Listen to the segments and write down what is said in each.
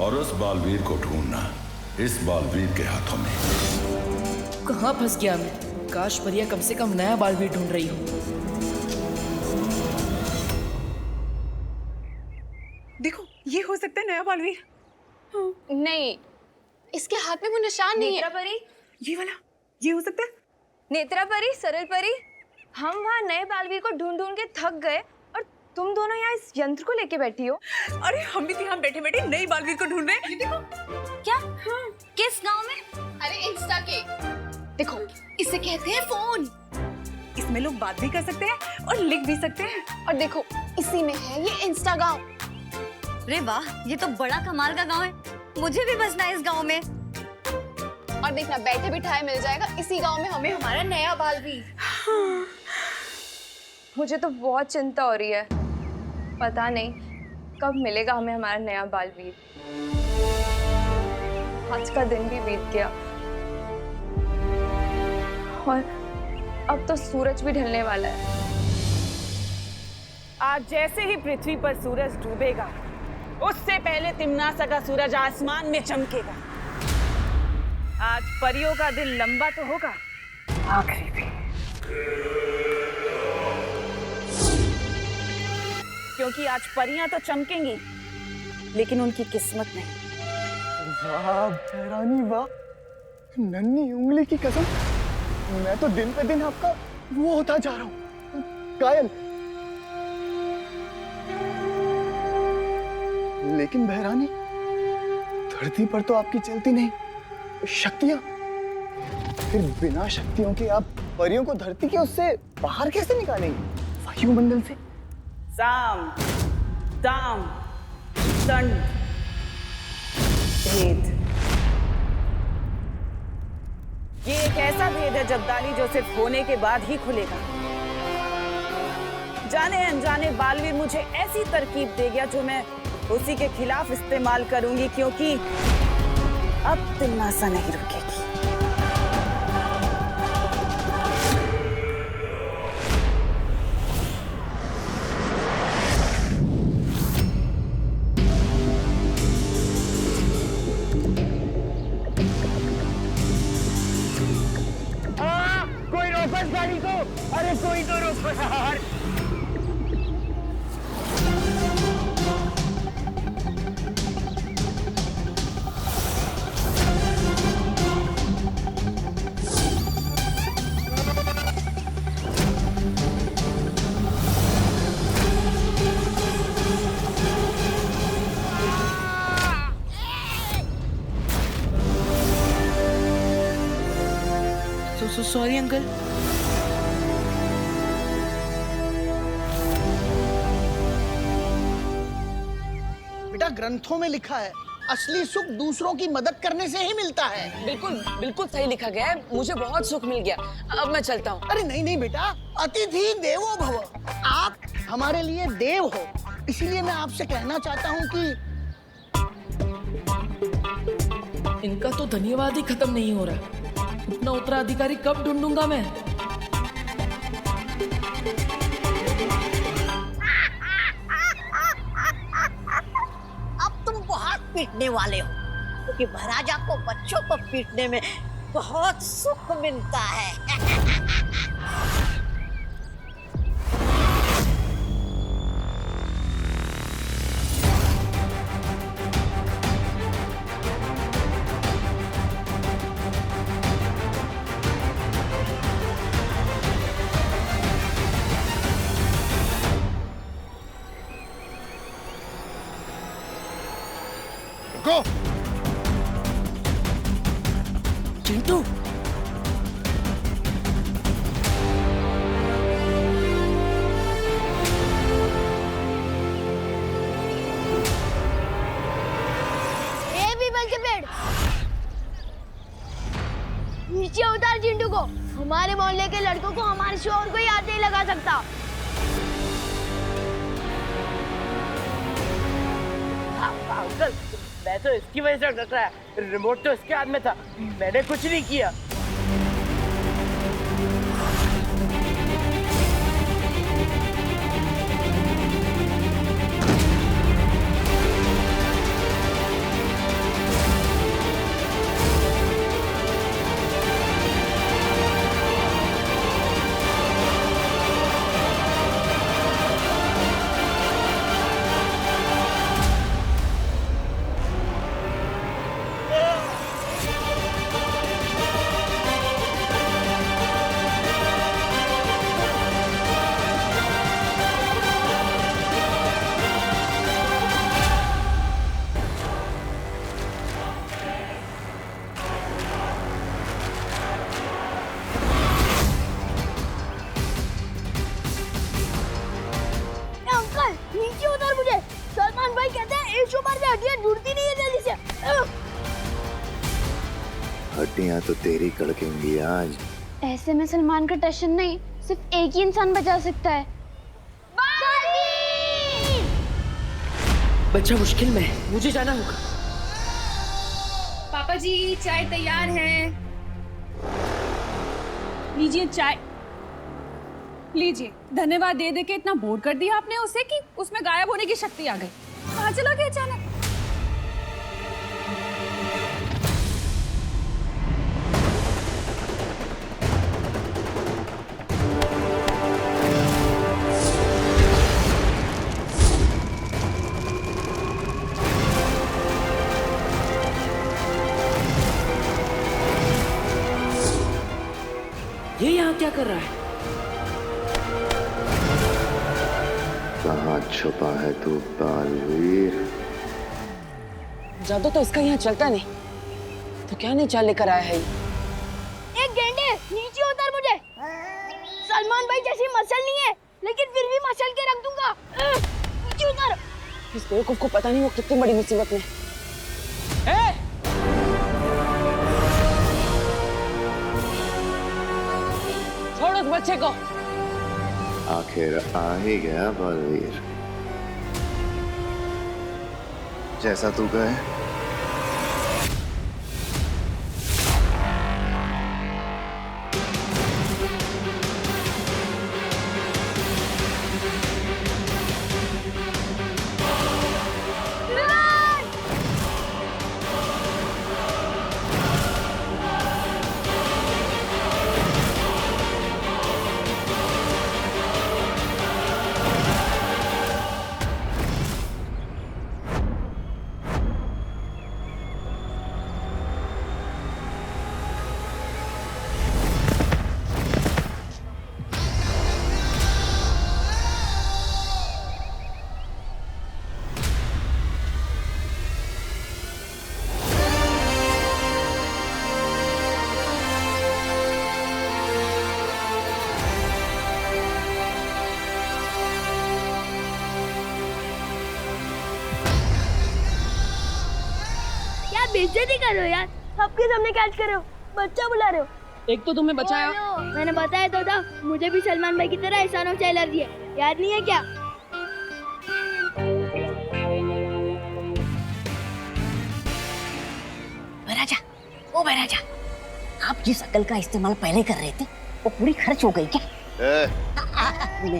और उस बालवीर को ढूंढना इस बालवीर के हाथों में। कहाँ फंस गया मैं? काश परिया कम से कम नया बालवीर ढूंढ रही हो। देखो, ये हो सकता है नया बालवीर। नहीं, इसके हाथ में वो निशान नहीं है। नेत्रा परी, ये वाला, ये हो सकता है। नेत्रा परी, सरल परी, हम वहाँ नए बालवीर को ढूंढ ढूंढ के थक गए और तुम दोनों यहाँ इस यंत्र को लेके बैठी हो। अरे हम भी यहाँ बैठे बैठे नई बालवीर को ढूंढ रहे हैं। ये देखो। क्या? किस गांव में? अरे इंस्टा के। देखो, इसे कहते हैं फोन। इसमें लोग बात भी कर सकते हैं और लिख भी सकते हैं। और देखो, इसी में है ये इंस्टा गांव। अरे वाह, ये तो बड़ा कमाल का गांव है। मुझे भी बसना है इस गांव में। और देखना, बैठे बिठाए मिल जाएगा इसी गांव में हमें हमारा नया बालवीर। मुझे तो बहुत चिंता हो रही है। पता नहीं कब मिलेगा हमें हमारा नया बालवीर। आज का दिन भी बीत गया और अब तो सूरज भी ढलने वाला है। आज जैसे ही पृथ्वी पर सूरज डूबेगा, उससे पहले तिम्नासा का सूरज आसमान में चमकेगा। आज परियों का दिन लंबा तो होगा, आखिरी भी। क्योंकि आज परियां तो चमकेंगी, लेकिन उनकी किस्मत नहीं। वाह भैरानी वाह, नन्ही उंगली की कसम, मैं तो दिन पे दिन आपका वो होता जा रहा हूँ, कायल। लेकिन भैरानी, धरती पर तो आपकी चलती नहीं शक्तियां, फिर बिना शक्तियों के आप परियों को धरती के उससे बाहर कैसे निकालेंगे, वायुमंडल से? साम, दाम, दंड, भेद। ये एक ऐसा भेद है जद्दाली जो सिर्फ होने के बाद ही खुलेगा। जाने अनजाने बालवीर मुझे ऐसी तरकीब दे गया जो मैं उसी के खिलाफ इस्तेमाल करूंगी, क्योंकि अब तिम्नासा नहीं रुकेगी। कोई रोको इस गाड़ी को, अरे कोई तो रोको यार। Sorry uncle. बेटा, ग्रंथों में लिखा है असली सुख दूसरों की मदद करने से ही मिलता है। बिल्कुल बिल्कुल सही लिखा गया है। मुझे बहुत सुख मिल गया। अब मैं चलता हूँ। अरे नहीं नहीं बेटा, अतिथि देवो भव। आप हमारे लिए देव हो, इसीलिए मैं आपसे कहना चाहता हूँ कि इनका तो धन्यवाद ही खत्म नहीं हो रहा। इतना उत्तराधिकारी कब ढूंढूंगा मैं? अब तुम बहुत पीटने वाले हो, क्योंकि महाराजा को बच्चों को पीटने में बहुत सुख मिलता है। रुको। चिंटू, ए पीपल के पेड़, नीचे उतार चिंटू को। हमारे मोहल्ले के लड़कों को हमारे शोर को ही हाथ नहीं लगा सकता। अंकल, मैं तो इसकी वजह से डर रहा है। रिमोट तो इसके हाथ में था, मैंने कुछ नहीं किया। जुड़ती नहीं है जल्दी से। हड्डियां तो तेरी कड़केंगी आज। ऐसे में सलमान का टशन नहीं, सिर्फ एक ही इंसान बचा सकता है। बच्चा मुश्किल में है, मुझे जाना होगा। पापा जी चाय तैयार है, लीजिए चाय। लीजिए। धन्यवाद दे दे के इतना बोर कर दिया आपने उसे कि उसमें गायब होने की शक्ति आ गई। कहाँ चला गया अचानक? ये यहाँ क्या कर रहा है? कहाँ छुपा है तू बालवीर? जादू तो इसका यहाँ चलता नहीं, तो क्या नहीं चाल लेकर आया है ये? एक गेंडे नीचे उतर मुझे। सलमान भाई जैसी मसल नहीं है, लेकिन फिर भी मसल के रख दूंगा। नीचे उतर। इस बेवकूफ को पता नहीं वो कितनी बड़ी मुसीबत में है। छोड़ उस बच्चे को। आखिर आ ही गया बालवीर, जैसा तू कहे। बेइज्जती कर रहे हो यार, सबके सामने कैच कर रहे हो, बच्चा बुला रहे हो। एक तो तुम्हें बचाया। मैंने बताया तो था, मुझे भी सलमान भाई की तरह एहसानों से एलर्जी है, याद नहीं है क्या? महाराजा, ओ महाराजा, आप जिस अकल का इस्तेमाल पहले कर रहे थे वो पूरी खर्च हो गई क्या?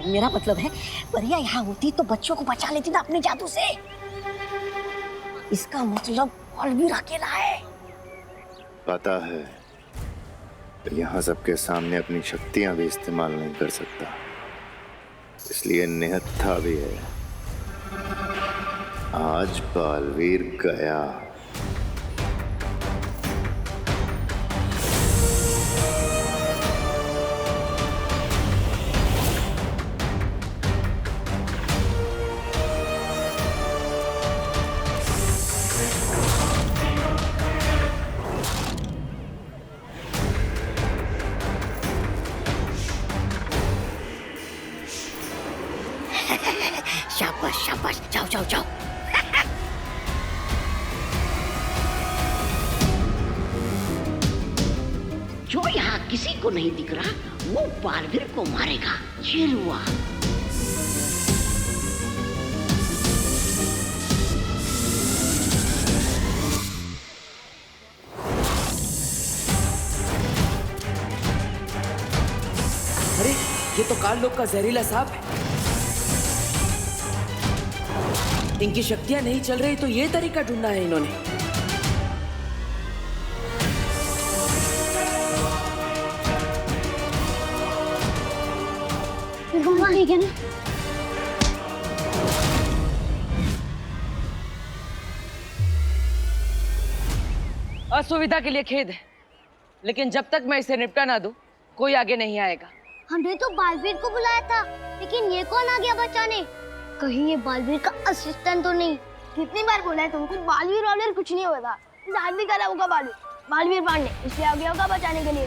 मेरा मतलब है परिया यहाँ होती तो बच्चों को बचा लेती ना अपने जादू से। इसका मतलब बालवीर अकेला है। पता है, यहाँ सबके सामने अपनी शक्तियां भी इस्तेमाल नहीं कर सकता, इसलिए निहत्था भी है। आज बालवीर गया। शाबाश शाबाश, जाओ जाओ जाओ। जो यहाँ किसी को नहीं दिख रहा वो बालवीर को मारेगा। चिरुआ। अरे ये तो काल लोग का जहरीला सांप है। इनकी शक्तियां नहीं चल रही तो ये तरीका ढूंढना है इन्होंने। ठीक है ना? असुविधा के लिए खेद है, लेकिन जब तक मैं इसे निपटा ना दूं, कोई आगे नहीं आएगा। हमने तो बालवीर को बुलाया था, लेकिन ये कौन आ गया बचाने? कहीं ये बालवीर का असिस्टेंट तो नहीं? कितनी बार बोला है तुमको, बालवीर वालवीर कुछ नहीं होगा। आज भी करा होगा बालवीर पांडे, इसलिए आ गया होगा बचाने के लिए।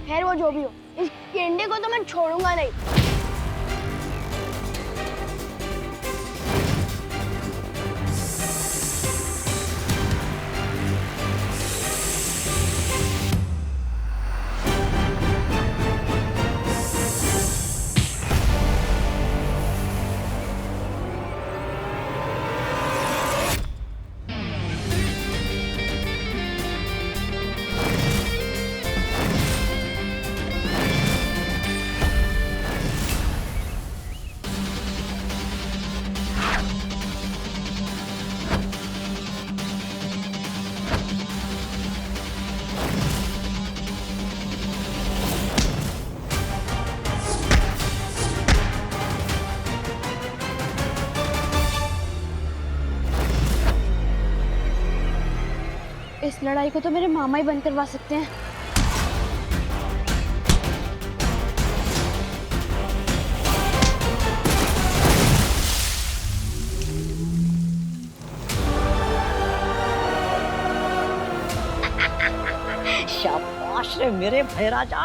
खैर वो जो भी हो, इस गेंडे को तो मैं छोड़ूंगा नहीं। इस लड़ाई को तो मेरे मामा ही बंद करवा सकते हैं। शाबाश रे मेरे भाई राजा।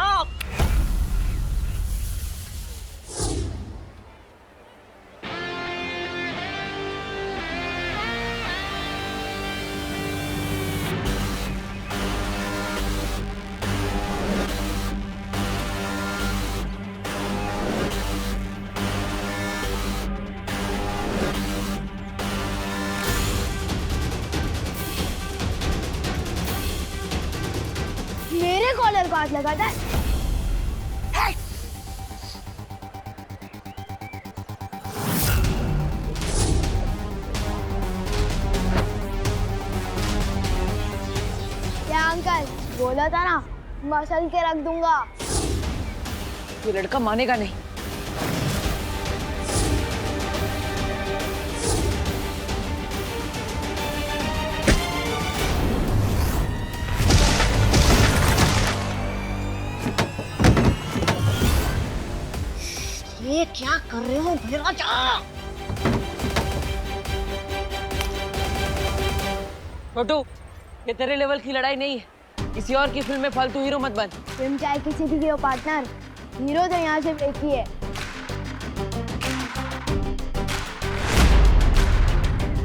मेरे कॉलर को हाथ लगाता है। क्या अंकल, बोला था ना मसल के रख दूंगा। ये लड़का मानेगा नहीं। ये क्या कर रहे हो भाई राजा? छोटू, ये तेरे लेवल की लड़ाई नहीं है। किसी और की फिल्म में फालतू हीरो मत बन। तुम चाहे किसी भी हो पार्टनर, हीरो तो यहाँ सिर्फ एक ही है।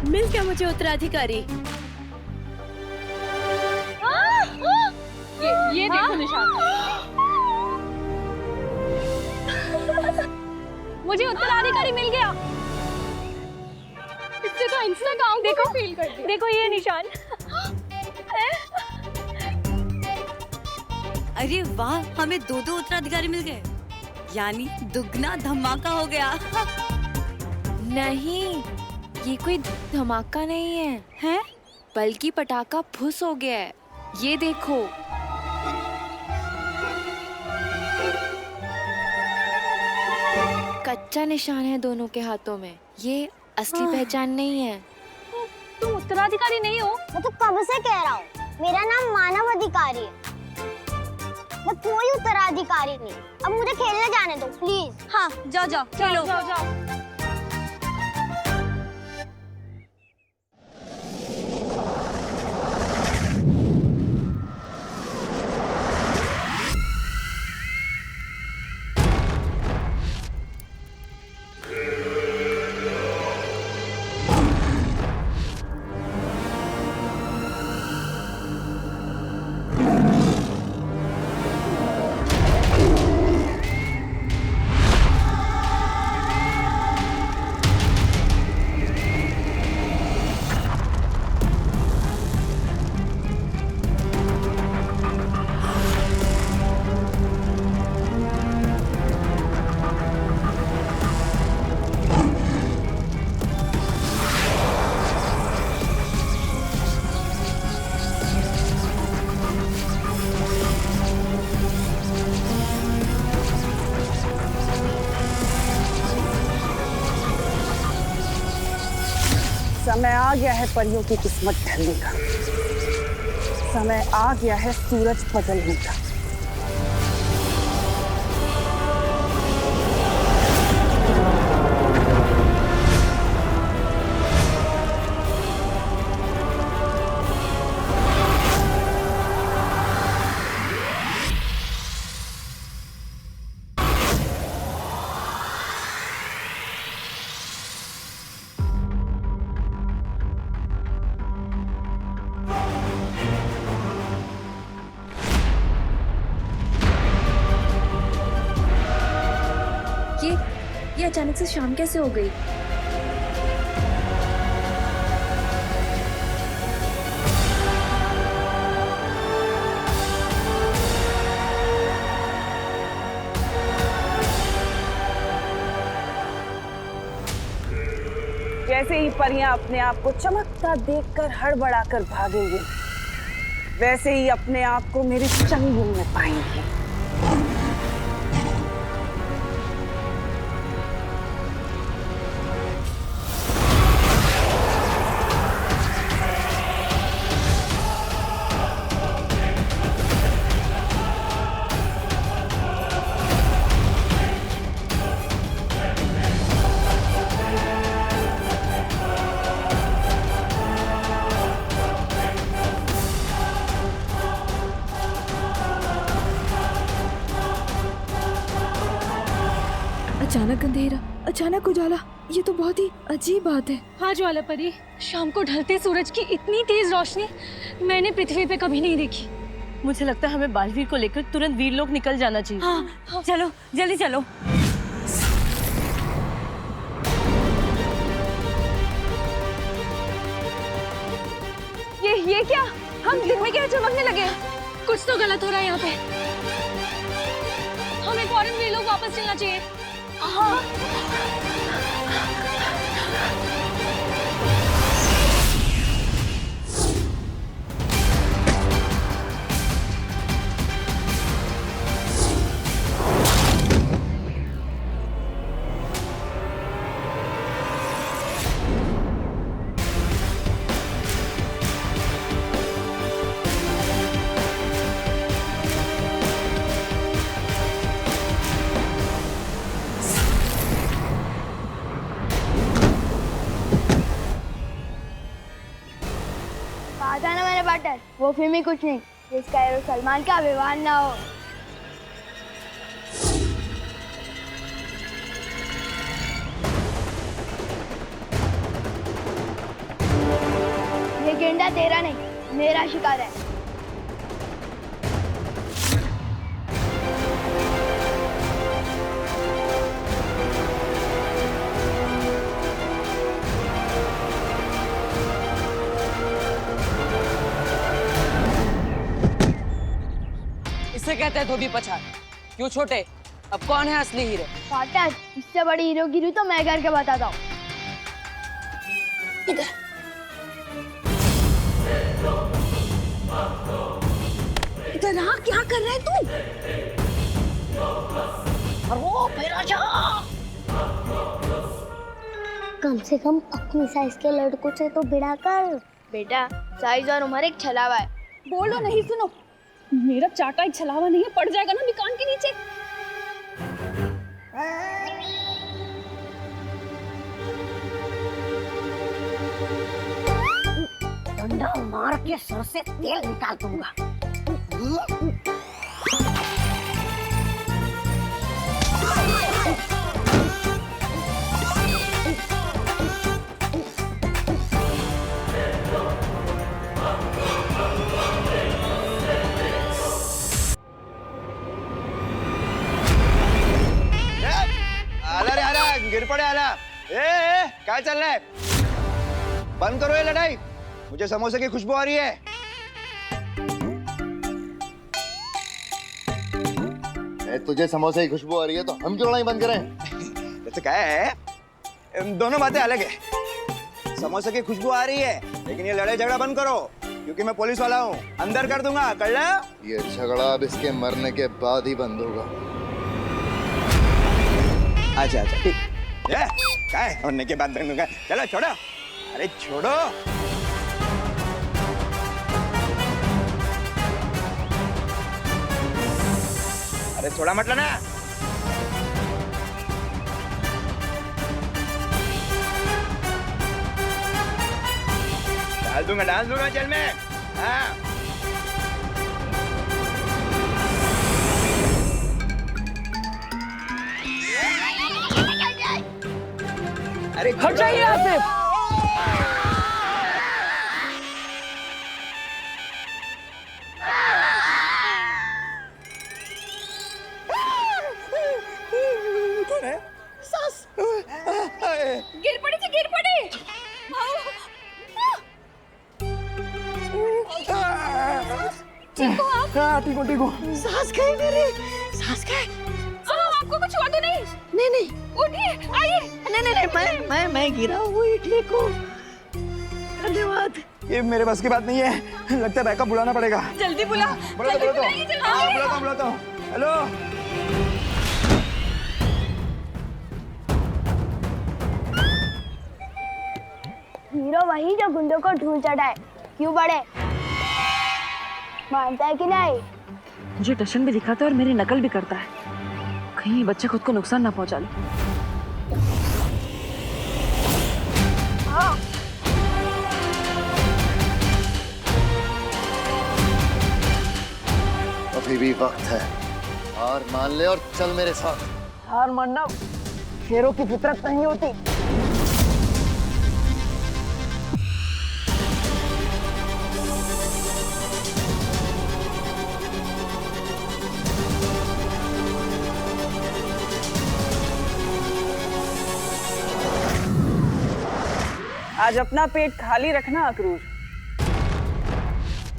मिल क्या मुझे उत्तराधिकारी? ये देखो निशान। मुझे उत्तराधिकारी मिल गया। इससे तो इंस्टाग्राम देखो फील करती है। देखो ये निशान। अरे वाह, हमें दो दो उत्तराधिकारी मिल गए, यानी दुगना धमाका हो गया। नहीं, ये कोई धमाका नहीं है, हैं? बल्कि पटाखा फुस हो गया है। ये देखो। कच्चा निशान है दोनों के हाथों में। ये असली पहचान नहीं है। तुम उत्तराधिकारी नहीं हो? मैं तो कब से कह रहा हूँ, मेरा नाम मानव अधिकारी है। मैं कोई उत्तराधिकारी नहीं। अब मुझे खेलने जाने दो प्लीज। हाँ, जाओ जाओ, चलो। जाओ। समय आ गया है परियों की किस्मत ढलने का। समय आ गया है सूरज बदलने का। ये अचानक से शाम कैसे हो गई? जैसे ही परियां अपने आप को चमकता देखकर हड़बड़ाकर भागेंगी, वैसे ही अपने आप को मेरे चंगुल में पाएंगी। अचानक अंधेरा, अचानक उजाला, ये तो बहुत ही अजीब बात है। हाँ ज्वाला परी, शाम को ढलते सूरज की इतनी तेज रोशनी मैंने पृथ्वी पे कभी नहीं देखी। मुझे लगता है हमें बालवीर को लेकर तुरंत वीरलोक निकल जाना चाहिए। हाँ, चलो जल्दी चलो। ये क्या? हम दिन में क्या चमकने लगे? कुछ तो गलत हो रहा है यहाँ पे। हमें फौरन वीरलोक वापस चलना चाहिए। हाँ। कहा था ना मैंने पार्टनर, वो फिल्म ही कुछ नहीं जिसका हीरो सलमान का विवाह ना हो। ये गेंडा तेरा नहीं, मेरा शिकार है। इसे कहते हैं धोबी पछाड़। क्यों छोटे, अब कौन है असली हीरो? पार्टनर, इससे बड़ी हीरोगिरी तो मैं करके बताता हूँ। इधर आ, क्या कर रहा है तू? अरे मेरा जा। कम से कम अपनी साइज के लड़कों से तो भिड़ा कर। बेटा, साइज और उम्र एक छलावा है। बोलो नहीं, सुनो, मेरा चाटा एक छलावा नहीं है, पड़ जाएगा ना दुकान के नीचे। डंडा मार के सर से तेल निकाल दूंगा। गिर पड़े आला। क्या चल रहा है? बंद करो ये लड़ाई, मुझे समोसे की खुशबू आ रही है। तुझे समोसे की खुशबू आ रही है तो हम क्यों लड़ाई बंद करें? जैसे क्या है, दोनों बातें अलग है। समोसे की खुशबू आ रही है, लेकिन ये लड़ाई झगड़ा बंद करो, क्योंकि मैं पुलिस वाला हूँ, अंदर कर दूंगा। कर ला? ये झगड़ा अब इसके मरने के बाद ही बंद होगा। अच्छा अच्छा ठीक है। क्या है, मरने के बाद बंद होगा? चलो छोड़ो, अरे छोड़ो। अरे छोड़ा मत लेना। डाल दूंगा जेल में। हाँ अरे हट जाइए यहाँ से। गिर पड़ी थी, गिर पड़ी। ठीक हो। सांस गई मेरी, सांस गई। आपको कुछ हुआ तो नहीं? नहीं उठिए, आइए। नहीं, मैं गिरा हूँ, ठीक हूँ। धन्यवाद। ये मेरे बस की बात नहीं है, लगता है बैकअप बुलाना पड़ेगा। जल्दी बुला। बुलाता हूँ। हेलो, हीरो वही जो गुंडों को ढूंढ चढ़ाए। क्यों बड़े, मानता है कि नहीं? मुझे टशन भी दिखाता है और मेरी नकल भी करता है। कहीं बच्चे खुद को नुकसान ना पहुंचा ले। अभी भी वक्त है, हार मान ले और चल मेरे साथ। हार मानना शेरों की फितरत नहीं होती। आज अपना पेट खाली रखना अक्रूर,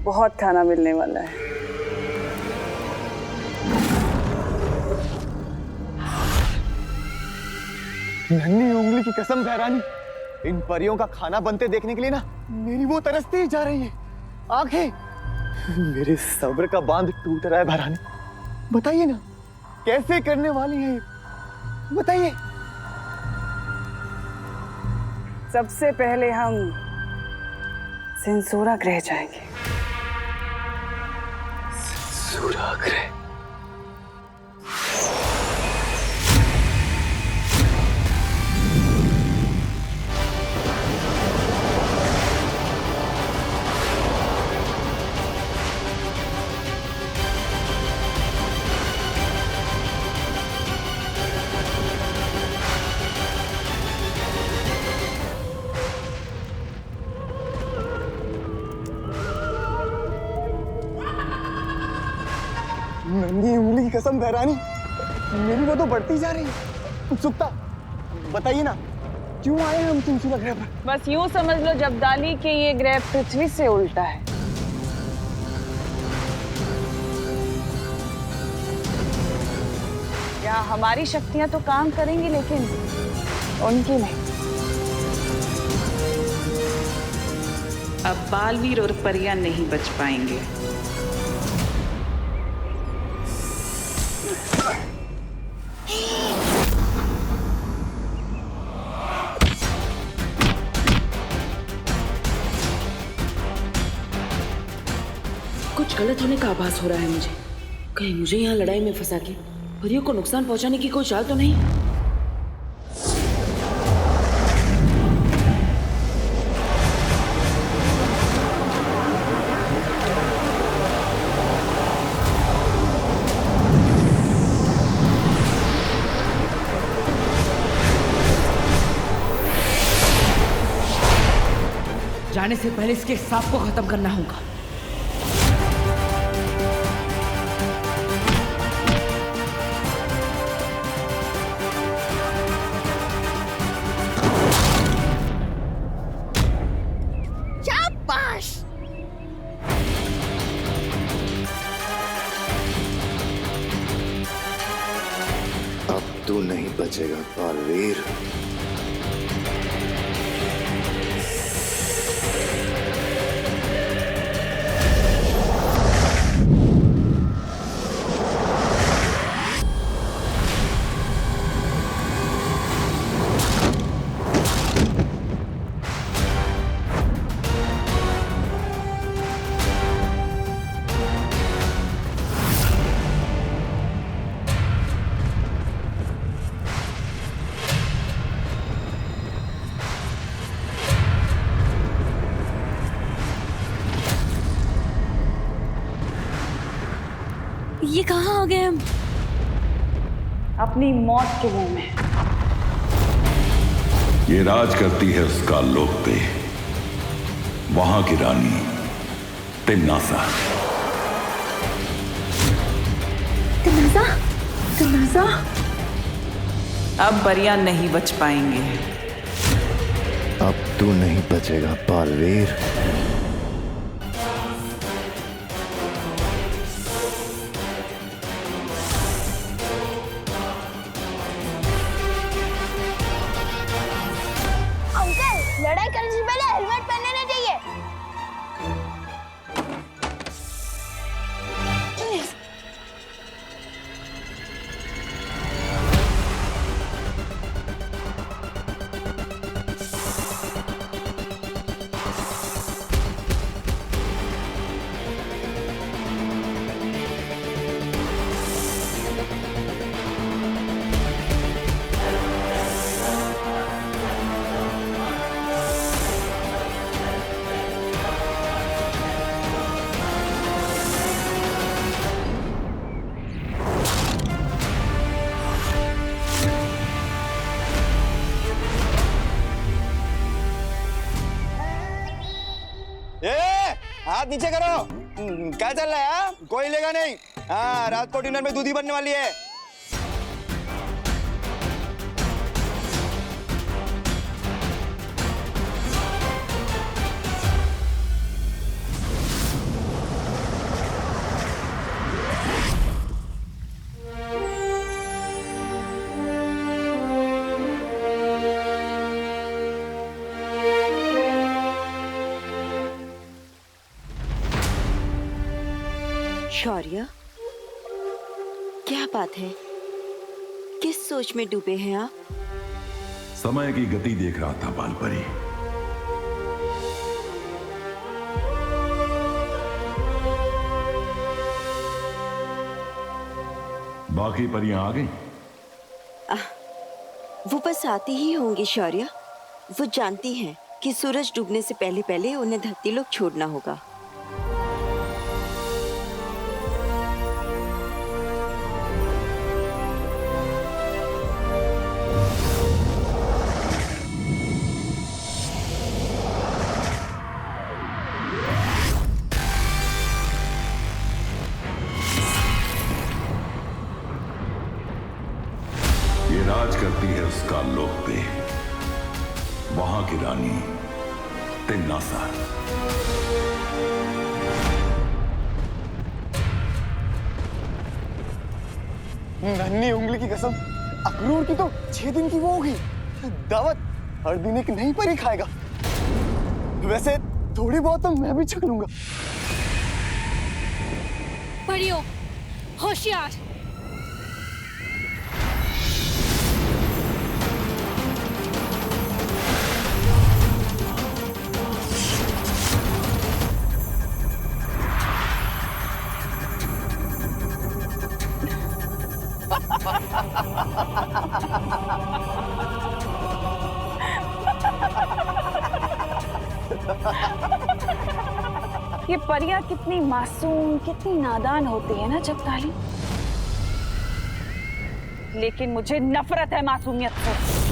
बहुत खाना मिलने वाला है। नन्ही उंगली की कसम बहरानी, इन परियों का खाना बनते देखने के लिए ना मेरी वो तरसती ही जा रही है आंखें। मेरे सब्र का बांध टूट रहा है बहरानी। बताइए ना कैसे करने वाली है, बताइए। सबसे पहले हम सेंसोरा ग्रह जाएंगे। सेंसोरा ग्रह? नंगी उंगली की कसम बहरानी, मेरी वो तो बढ़ती जा रही है उत्सुकता। बताइए ना क्यों आए हम सेंसोरा ग्रह पर? बस यूं समझ लो जब्दाली के ये ग्रह पृथ्वी से उल्टा है। यहाँ हमारी शक्तियां तो काम करेंगी लेकिन उनकी नहीं। अब बालवीर और परियां नहीं बच पाएंगे। कुछ गलत होने का आभास हो रहा है मुझे। कहीं मुझे यहाँ लड़ाई में फंसा के परियों को नुकसान पहुंचाने की कोई चाल तो नहीं? जाने से पहले इसके सांप को खत्म करना होगा। अब तू नहीं बचेगा बालवीर। ये कहाँ आ गए हम? अपनी मौत के मुंह में। ये राज करती है उसका लोक पे, वहां की रानी तिम्नासा। तिम्नासा? तिम्नासा? अब परियां नहीं बच पाएंगे। अब तू नहीं बचेगा बालवीर। लड़ाई करने से पहले हेलमेट पहन लेना चाहिए। हाथ नीचे करो। क्या चल रहा है? हाँ? कोई लेगा नहीं। हाँ, रात को डिनर में दूधी बनने वाली है। शौर्य, क्या बात है? किस सोच में डूबे हैं आप? समय की गति देख रहा था बालपरी। बाकी परियां आ गई? वो बस आती ही होंगी शौर्य। वो जानती हैं कि सूरज डूबने से पहले पहले उन्हें धरती लोक छोड़ना होगा। ये राज करती है उसका लोक पे, वहां की रानी तिन्नासा। नन्ही उंगली की कसम, अक्रूर की तो 6 दिन की वो होगी। दावत हर दिन एक नई परी खाएगा। वैसे थोड़ी बहुत तो मैं भी छक लूंगा। परियों, होशियार। ये परियां कितनी मासूम, कितनी नादान होती है ना जब ताली। लेकिन मुझे नफरत है मासूमियत से।